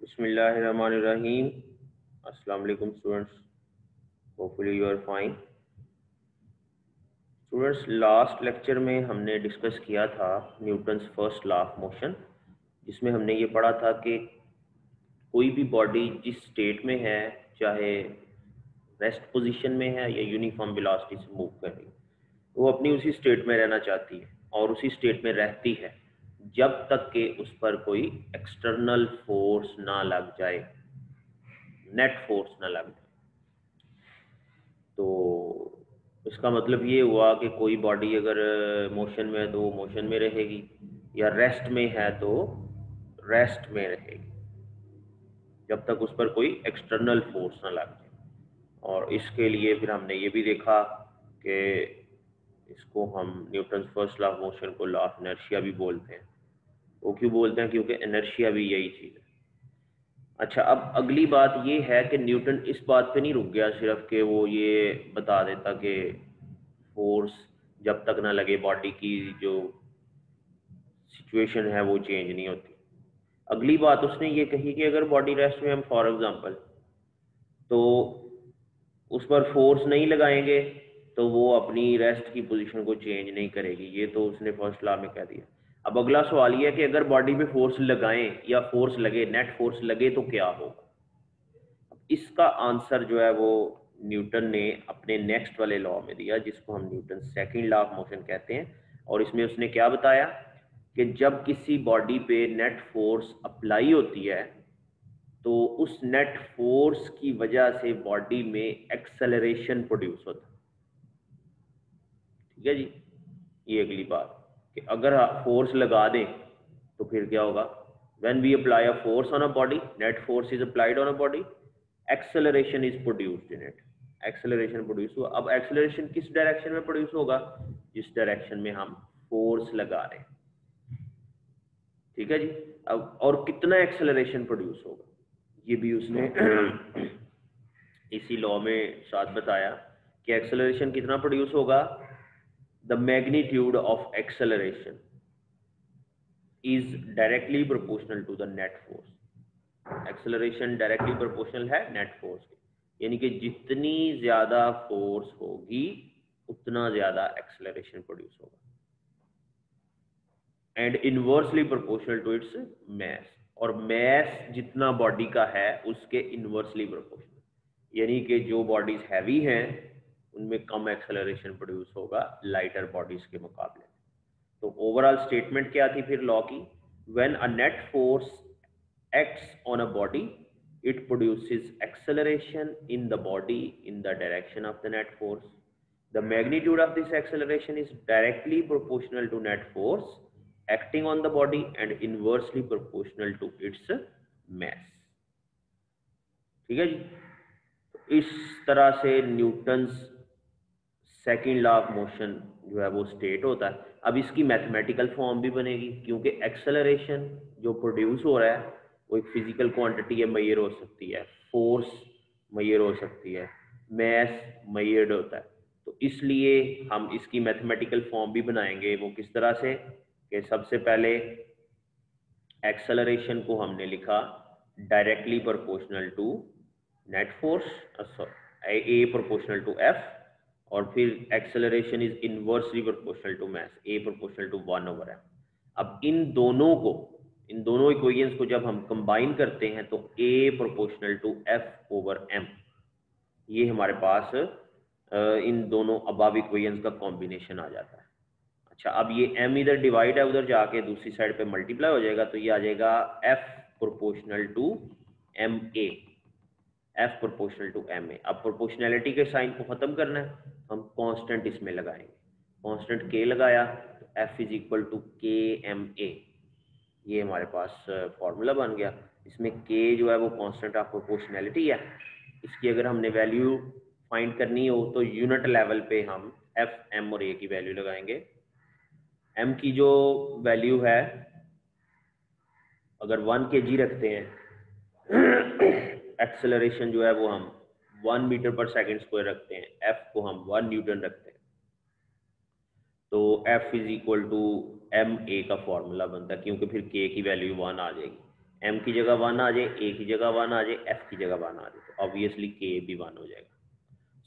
बिस्मिल्लाहिर्रहमानिर्रहीम। अस्सलाम वालेकुम students, hopefully you are fine. Students, last lecture में हमने डिस्कस किया था Newton's first law of motion, जिसमें हमने ये पढ़ा था कि कोई भी बॉडी जिस स्टेट में है, चाहे रेस्ट पोजीशन में है या यूनिफॉर्म वेलोसिटी से मूव कर रही है, वो अपनी उसी स्टेट में रहना चाहती है और उसी स्टेट में रहती है जब तक कि उस पर कोई एक्सटर्नल फोर्स ना लग जाए, नेट फोर्स ना लग जाए। तो इसका मतलब ये हुआ कि कोई बॉडी अगर मोशन में है तो वो मोशन में रहेगी, या रेस्ट में है तो रेस्ट में रहेगी जब तक उस पर कोई एक्सटर्नल फोर्स ना लग जाए। और इसके लिए फिर हमने ये भी देखा कि इसको हम Newton first law of motion को लॉ ऑफ इनर्शिया भी बोलते हैं। वो क्यों बोलते हैं? क्योंकि इनर्शिया भी यही चीज़ है। अच्छा, अब अगली बात ये है कि न्यूटन इस बात पे नहीं रुक गया सिर्फ कि वो ये बता देता कि फोर्स जब तक ना लगे बॉडी की जो सिचुएशन है वो चेंज नहीं होती। अगली बात उसने ये कही कि अगर बॉडी रेस्ट में हम फॉर एग्जांपल तो उस पर फोर्स नहीं लगाएंगे तो वो अपनी रेस्ट की पोजीशन को चेंज नहीं करेगी। ये तो उसने फर्स्ट लॉ में कह दिया। अब अगला सवाल ये है कि अगर बॉडी पे फोर्स लगाएं या फोर्स लगे, नेट फोर्स लगे तो क्या होगा? इसका आंसर जो है वो न्यूटन ने अपने नेक्स्ट वाले लॉ में दिया, जिसको हम Newton second law of motion कहते हैं। और इसमें उसने क्या बताया कि जब किसी बॉडी पे नेट फोर्स अप्लाई होती है तो उस नेट फोर्स की वजह से बॉडी में एक्सेलरेशन प्रोड्यूस होता है। ठीक है जी। ये अगली बात कि अगर आप फोर्स लगा दें तो फिर क्या होगा? When we apply a force on a body, net force is applied on a body, acceleration is produced in it. Acceleration produce हुआ। अब एक्सेलरेशन किस डायरेक्शन में प्रोड्यूस होगा? जिस डायरेक्शन में हम फोर्स लगा रहे हैं। ठीक है जी। अब और कितना एक्सेलरेशन प्रोड्यूस होगा ये भी उसने इसी लॉ में साथ बताया कि एक्सेलरेशन कितना प्रोड्यूस होगा। The magnitude of acceleration is directly proportional to the net force. Acceleration directly proportional है नेट फोर्स के, यानी कि जितनी ज्यादा फोर्स होगी उतना ज्यादा एक्सेलरेशन प्रोड्यूस होगा, and inversely proportional to its mass. और मैस जितना बॉडी का है उसके इनवर्सली प्रोपोर्शनल, यानी कि जो बॉडीज हैवी हैं उनमें कम एक्सेलरेशन प्रोड्यूस होगा लाइटर बॉडीज के मुकाबले। तो ओवरऑल स्टेटमेंट क्या थी फिर लॉ की? When a net force acts on a body, it produces acceleration in the body in the direction of the net force. The magnitude of this acceleration is directly proportional to net force acting on the body and inversely proportional to its mass. ठीक है जी। तो इस तरह से Newton's second law of motion जो है वो state होता है। अब इसकी मैथमेटिकल फॉर्म भी बनेगी, क्योंकि एक्सेलरेशन जो प्रोड्यूस हो रहा है वो एक फिजिकल क्वांटिटी है, मेजर हो सकती है, फोर्स मेजर हो सकती है, मैस मेजर्ड होता है। तो इसलिए हम इसकी मैथमेटिकल फॉर्म भी बनाएंगे। वो किस तरह से कि सबसे पहले एक्सेलरेशन को हमने लिखा directly proportional to net force, a proportional to F, और फिर acceleration is inversely proportional to mass, a proportional to 1/m। अब इन दोनों इक्वेशंस को जब हम कंबाइन करते हैं तो ए प्रोपोर्शनल टू F/m, ये हमारे पास इन दोनों अबव इक्वेशंस का कॉम्बिनेशन आ जाता है। अच्छा, अब ये m इधर डिवाइड है, उधर जाके दूसरी साइड पे मल्टीप्लाई हो जाएगा, तो ये आ जाएगा F proportional to ma, F proportional to ma। अब प्रोपोर्शनैलिटी के साइन को खत्म करना है, हम कांस्टेंट इसमें लगाएंगे। कांस्टेंट k लगाया तो F is equal to KMA। ये हमारे पास फॉर्मूला बन गया। इसमें k जो है वो कांस्टेंट ऑफ प्रोपोर्शनैलिटी है। इसकी अगर हमने वैल्यू फाइंड करनी हो तो यूनिट लेवल पे हम F, M और A की वैल्यू लगाएंगे। M की जो वैल्यू है, अगर 1 kg रखते हैं, एक्सेलरेशन जो है वो हम 1 मीटर पर सेकंड स्क्वायर रखते हैं, F को हम 1 न्यूटन रखते हैं, तो F is equal to M A का फॉर्मूला बनता है, क्योंकि फिर K की वैल्यू 1 आ जाएगी। m की जगह 1 आ जाए, a की जगह 1 आ जाए, f की जगह 1 आ जाए, तो ऑब्वियसली k भी 1 हो जाएगा.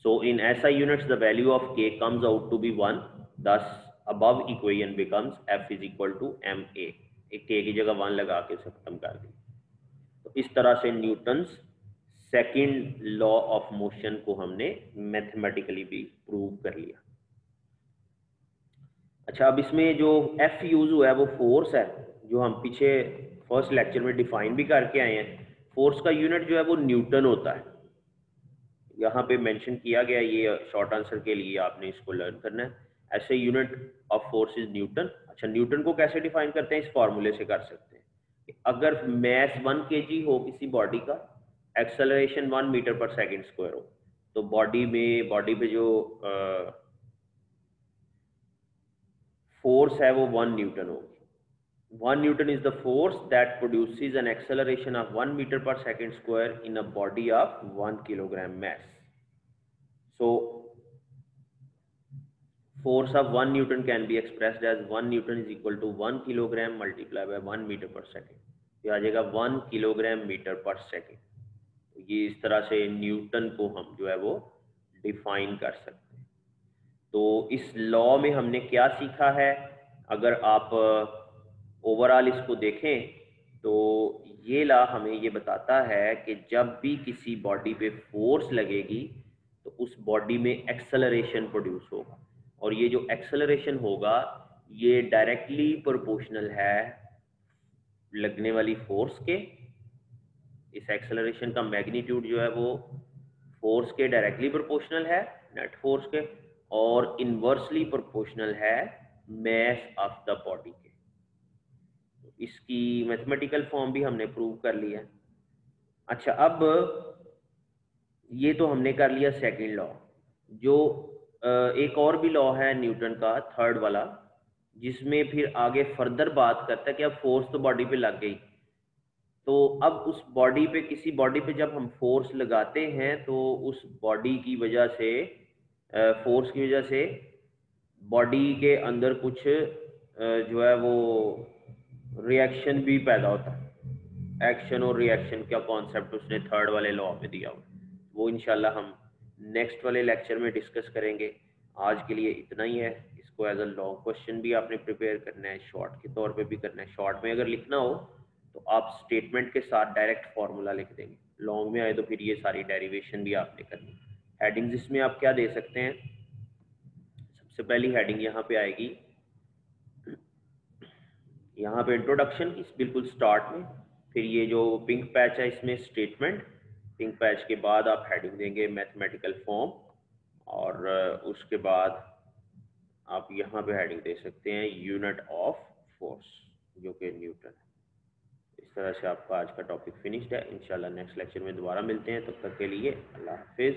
So in SI units, the value of K comes out to be 1. Thus, above equation becomes F is equal to ma. एक K की जगह 1 लगा के इसे खत्म कर दी. तो इस तरह से Newton's second law of motion को हमने मैथमेटिकली भी प्रूव कर लिया. अच्छा, अब इसमें जो F यूज हुआ है वो फोर्स है, जो हम पीछे फर्स्ट लेक्चर में डिफाइन भी करके आए हैं. फोर्स का यूनिट जो है वो न्यूटन होता है. यहाँ पे मेंशन किया गया, ये शॉर्ट आंसर के लिए आपने इसको लर्न करना है. ऐसे unit of force is Newton. अच्छा, न्यूटन को कैसे डिफाइन करते हैं? इस फॉर्मूले से कर सकते हैं कि अगर मैस 1 kg हो किसी बॉडी का, एक्सेलरेशन 1 मीटर पर सेकंड स्क्वायर हो, तो बॉडी पे जो फोर्स है वो 1 न्यूटन होगी. 1 Newton is the force that produces an acceleration of 1 meter per second square in a body of 1 kilogram mass. So, force of 1 Newton can be expressed as 1 Newton is equal to 1 kilogram multiplied by 1 meter per second. ये आ जाएगा 1 kilogram metre पर second. ये इस तरह से Newton को हम जो है वो डिफाइन कर सकते हैं. तो इस लॉ में हमने क्या सीखा है? अगर आप ओवरऑल इसको देखें तो ये लॉ हमें ये बताता है कि जब भी किसी बॉडी पे फोर्स लगेगी तो उस बॉडी में एक्सेलरेशन प्रोड्यूस होगा, और ये जो एक्सेलरेशन होगा ये डायरेक्टली प्रोपोर्शनल है लगने वाली फोर्स के. इस एक्सेलरेशन का मैग्नीट्यूड जो है वो फोर्स के डायरेक्टली प्रोपोर्शनल है, नेट फोर्स के, और इनवर्सली प्रोपोर्शनल है मास ऑफ द बॉडी के. इसकी मैथमेटिकल फॉर्म भी हमने प्रूव कर लिया. अच्छा, अब ये तो हमने कर लिया सेकंड लॉ. जो एक और भी लॉ है न्यूटन का, थर्ड वाला, जिसमें फिर आगे फर्दर बात करता है कि अब फोर्स तो बॉडी पे लग गई, तो अब उस बॉडी पे, किसी बॉडी पे जब हम फोर्स लगाते हैं तो उस बॉडी की वजह से, फोर्स की वजह से बॉडी के अंदर कुछ जो है वो रिएक्शन भी पैदा होता है. एक्शन और रिएक्शन का कॉन्सेप्ट उसने थर्ड वाले लॉ में दिया हुआ, वो इंशाल्लाह हम नेक्स्ट वाले लेक्चर में डिस्कस करेंगे. आज के लिए इतना ही है. इसको एज अ लॉन्ग क्वेश्चन भी आपने प्रिपेयर करना है, शॉर्ट के तौर पे भी करना है. शॉर्ट में अगर लिखना हो तो आप स्टेटमेंट के साथ डायरेक्ट फार्मूला लिख देंगे. लॉन्ग में आए तो फिर ये सारी डेरिवेशन भी आपने करनी. हेडिंग्स इसमें आप क्या दे सकते हैं? सबसे पहली हेडिंग यहाँ पे आएगी, यहाँ पे इंट्रोडक्शन की बिल्कुल स्टार्ट में. फिर ये जो पिंक पैच है इसमें स्टेटमेंट. पिंक पैच के बाद आप हेडिंग देंगे मैथमेटिकल फॉर्म, और उसके बाद आप यहाँ पे हेडिंग दे सकते हैं यूनिट ऑफ फोर्स, जो कि न्यूटन है. इस तरह से आपका आज का टॉपिक फिनिश्ड है. इंशाल्लाह नेक्स्ट लेक्चर में दोबारा मिलते हैं. तब तक के लिए अल्लाह हाफिज़.